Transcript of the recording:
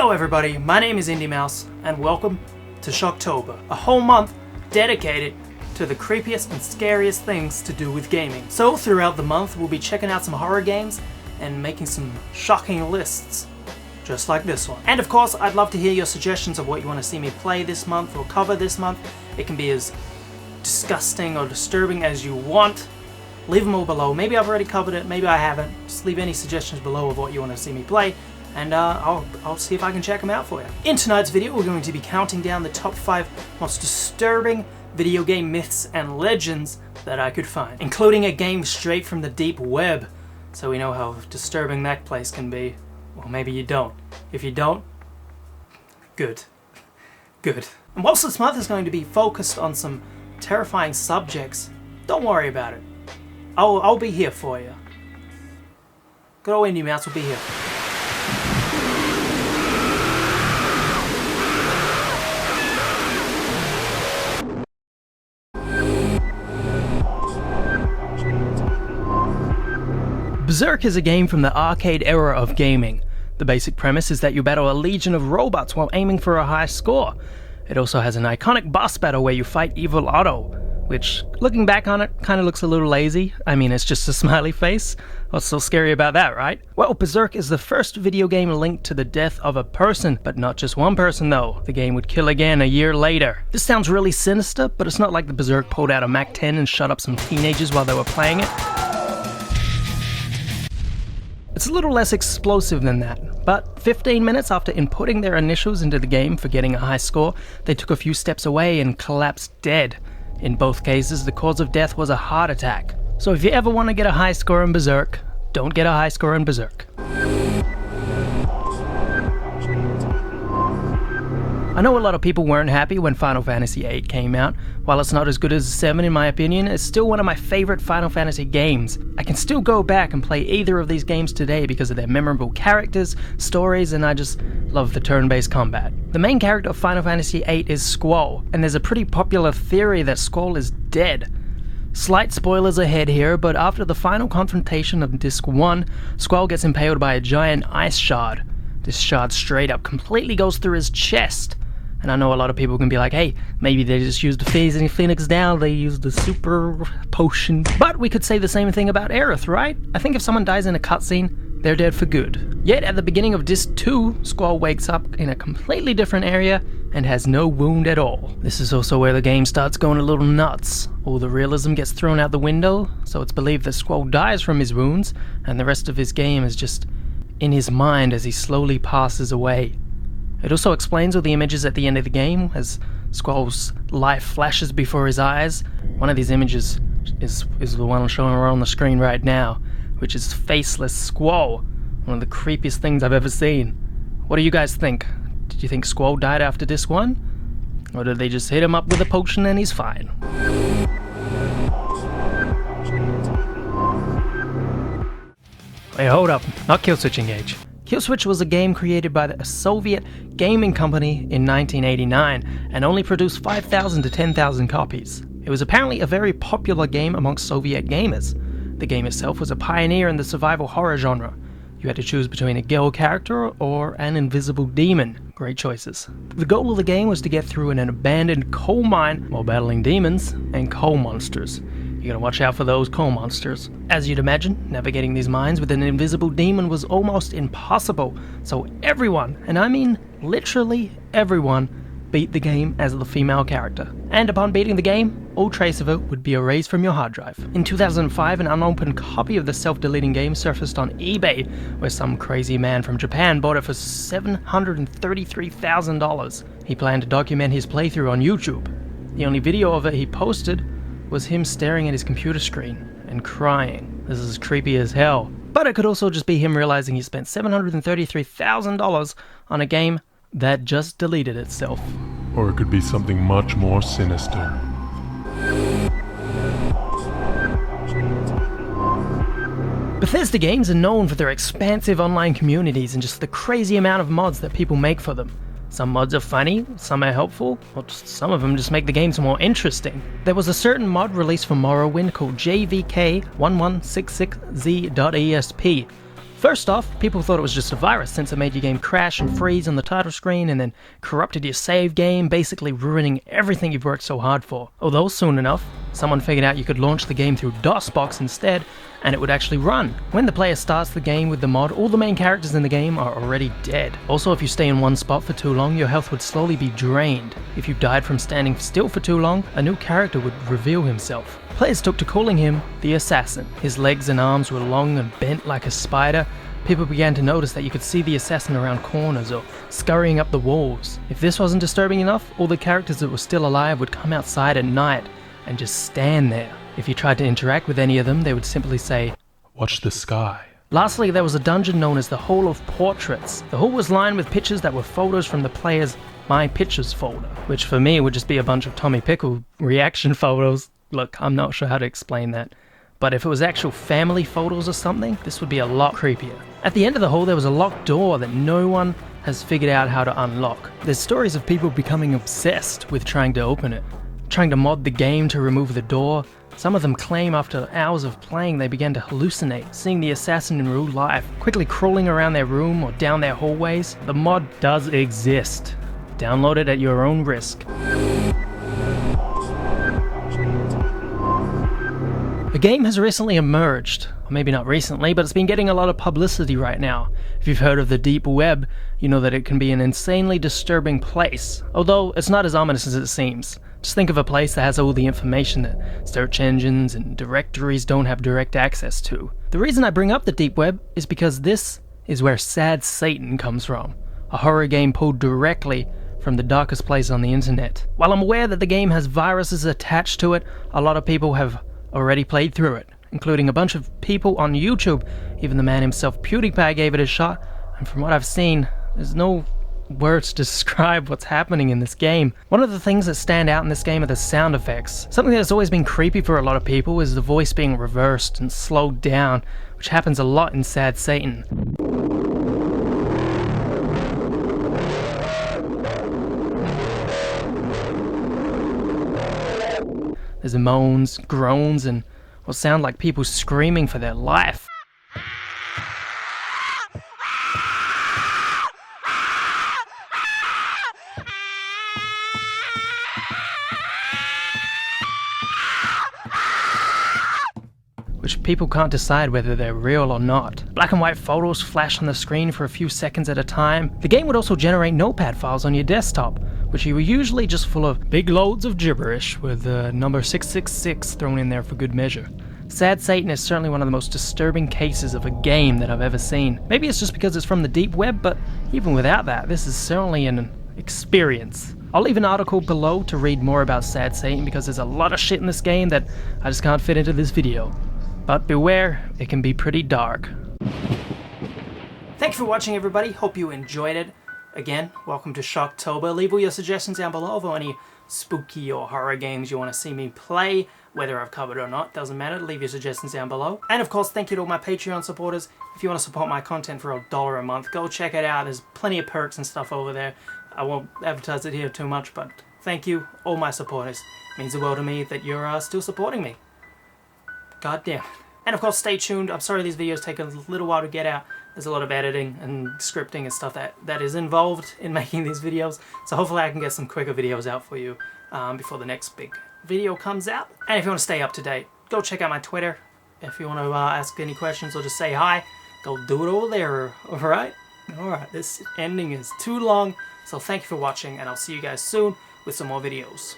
Hello everybody, my name is Indeimaus, and welcome to Shocktober, a whole month dedicated to the creepiest and scariest things to do with gaming. So throughout the month we'll be checking out some horror games and making some shocking lists, just like this one. And of course, I'd love to hear your suggestions of what you want to see me play this month or cover this month. It can be as disgusting or disturbing as you want. Leave them all below. Maybe I've already covered it, maybe I haven't. Just leave any suggestions below of what you want to see me play, and I'll see if I can check them out for you. In tonight's video, we're going to be counting down the top 5 most disturbing video game myths and legends that I could find, including a game straight from the deep web, so we know how disturbing that place can be. Well, maybe you don't. If you don't, good. Good. And whilst this month is going to be focused on some terrifying subjects, don't worry about it. I'll be here for you. Good old Indeimaus will be here. Berserk is a game from the arcade era of gaming. The basic premise is that you battle a legion of robots while aiming for a high score. It also has an iconic boss battle where you fight Evil Otto, which, looking back on it, kind of looks a little lazy. I mean, it's just a smiley face. What's so scary about that, right? Well, Berserk is the first video game linked to the death of a person, but not just one person though. The game would kill again a year later. This sounds really sinister, but it's not like the Berserk pulled out a Mac 10 and shot up some teenagers while they were playing it. It's a little less explosive than that, but 15 minutes after inputting their initials into the game for getting a high score, they took a few steps away and collapsed dead. In both cases, the cause of death was a heart attack. So if you ever want to get a high score in Berserk, don't get a high score in Berserk. I know a lot of people weren't happy when Final Fantasy VIII came out. While it's not as good as 7 in my opinion, it's still one of my favorite Final Fantasy games. I can still go back and play either of these games today because of their memorable characters, stories, and I just love the turn-based combat. The main character of Final Fantasy VIII is Squall, and there's a pretty popular theory that Squall is dead. Slight spoilers ahead here, but after the final confrontation of Disc 1, Squall gets impaled by a giant ice shard. This shard straight up completely goes through his chest. And I know a lot of people can be like, hey, maybe they just used the Phase and Phoenix down, they used the super potion. But we could say the same thing about Aerith, right? I think if someone dies in a cutscene, they're dead for good. Yet at the beginning of Disc 2, Squall wakes up in a completely different area and has no wound at all. This is also where the game starts going a little nuts. All the realism gets thrown out the window, so it's believed that Squall dies from his wounds, and the rest of his game is just in his mind as he slowly passes away. It also explains all the images at the end of the game as Squall's life flashes before his eyes. One of these images is the one showing on the screen right now, which is faceless Squall, one of the creepiest things I've ever seen. What do you guys think? Did you think Squall died after Disc 1? Or did they just hit him up with a potion and he's fine? Wait, hold up, not Killswitch Engage. Killswitch was a game created by a Soviet gaming company in 1989 and only produced 5,000 to 10,000 copies. It was apparently a very popular game amongst Soviet gamers. The game itself was a pioneer in the survival horror genre. You had to choose between a girl character or an invisible demon. Great choices. The goal of the game was to get through an abandoned coal mine while battling demons and coal monsters. You gotta watch out for those coal monsters. As you'd imagine, navigating these mines with an invisible demon was almost impossible, so everyone, and I mean literally everyone, beat the game as the female character. And upon beating the game, all trace of it would be erased from your hard drive. In 2005, an unopened copy of the self-deleting game surfaced on eBay, where some crazy man from Japan bought it for $733,000. He planned to document his playthrough on YouTube. The only video of it he posted was him staring at his computer screen and crying. This is creepy as hell. But it could also just be him realizing he spent $733,000 on a game that just deleted itself. Or it could be something much more sinister. Bethesda games are known for their expansive online communities and just the crazy amount of mods that people make for them. Some mods are funny, some are helpful, or some of them just make the games more interesting. There was a certain mod released for Morrowind called JVK1166Z.ESP. First off, people thought it was just a virus since it made your game crash and freeze on the title screen and then corrupted your save game, basically ruining everything you've worked so hard for. Although soon enough, someone figured out you could launch the game through DOSBox instead, and it would actually run. When the player starts the game with the mod, all the main characters in the game are already dead. Also, if you stay in one spot for too long, your health would slowly be drained. If you died from standing still for too long, a new character would reveal himself. Players took to calling him the Assassin. His legs and arms were long and bent like a spider. People began to notice that you could see the assassin around corners or scurrying up the walls. If this wasn't disturbing enough, all the characters that were still alive would come outside at night and just stand there. If you tried to interact with any of them, they would simply say, Watch the sky. Lastly, there was a dungeon known as the Hall of Portraits. The hall was lined with pictures that were photos from the player's My Pictures folder, which for me would just be a bunch of Tommy Pickle reaction photos. Look, I'm not sure how to explain that. But if it was actual family photos or something, this would be a lot creepier. At the end of the hall, there was a locked door that no one has figured out how to unlock. There's stories of people becoming obsessed with trying to open it, trying to mod the game to remove the door. Some of them claim after hours of playing they began to hallucinate, seeing the assassin in real life, quickly crawling around their room or down their hallways. The mod does exist. Download it at your own risk. The game has recently emerged, or maybe not recently, but it's been getting a lot of publicity right now. If you've heard of the deep web, you know that it can be an insanely disturbing place, although it's not as ominous as it seems. Just think of a place that has all the information that search engines and directories don't have direct access to. The reason I bring up the deep web is because this is where Sad Satan comes from, a horror game pulled directly from the darkest place on the internet. While I'm aware that the game has viruses attached to it, a lot of people have already played through it, including a bunch of people on YouTube. Even the man himself, PewDiePie, gave it a shot, and from what I've seen, there's no words to describe what's happening in this game. One of the things that stand out in this game are the sound effects. Something that's always been creepy for a lot of people is the voice being reversed and slowed down, which happens a lot in Sad Satan. There's moans, groans, and what sound like people screaming for their life. Which people can't decide whether they're real or not. Black and white photos flash on the screen for a few seconds at a time. The game would also generate notepad files on your desktop, which are usually just full of big loads of gibberish with the number 666 thrown in there for good measure. Sad Satan is certainly one of the most disturbing cases of a game that I've ever seen. Maybe it's just because it's from the deep web, but even without that, this is certainly an experience. I'll leave an article below to read more about Sad Satan because there's a lot of shit in this game that I just can't fit into this video. But beware, it can be pretty dark. Thank you for watching, everybody. Hope you enjoyed it. Again, welcome to Shocktober. Leave all your suggestions down below for any spooky or horror games you want to see me play, whether I've covered or not, doesn't matter. Leave your suggestions down below. And of course, thank you to all my Patreon supporters. If you want to support my content for $1 a month, go check it out. There's plenty of perks and stuff over there. I won't advertise it here too much, but thank you, all my supporters. It means the world to me that you're still supporting me. God damn it. And of course, stay tuned. I'm sorry these videos take a little while to get out. There's a lot of editing and scripting and stuff that is involved in making these videos. So hopefully I can get some quicker videos out for you before the next big video comes out. And if you want to stay up to date, go check out my Twitter. If you want to ask any questions or just say hi, go do it over there, alright? Alright, this ending is too long. So thank you for watching, and I'll see you guys soon with some more videos.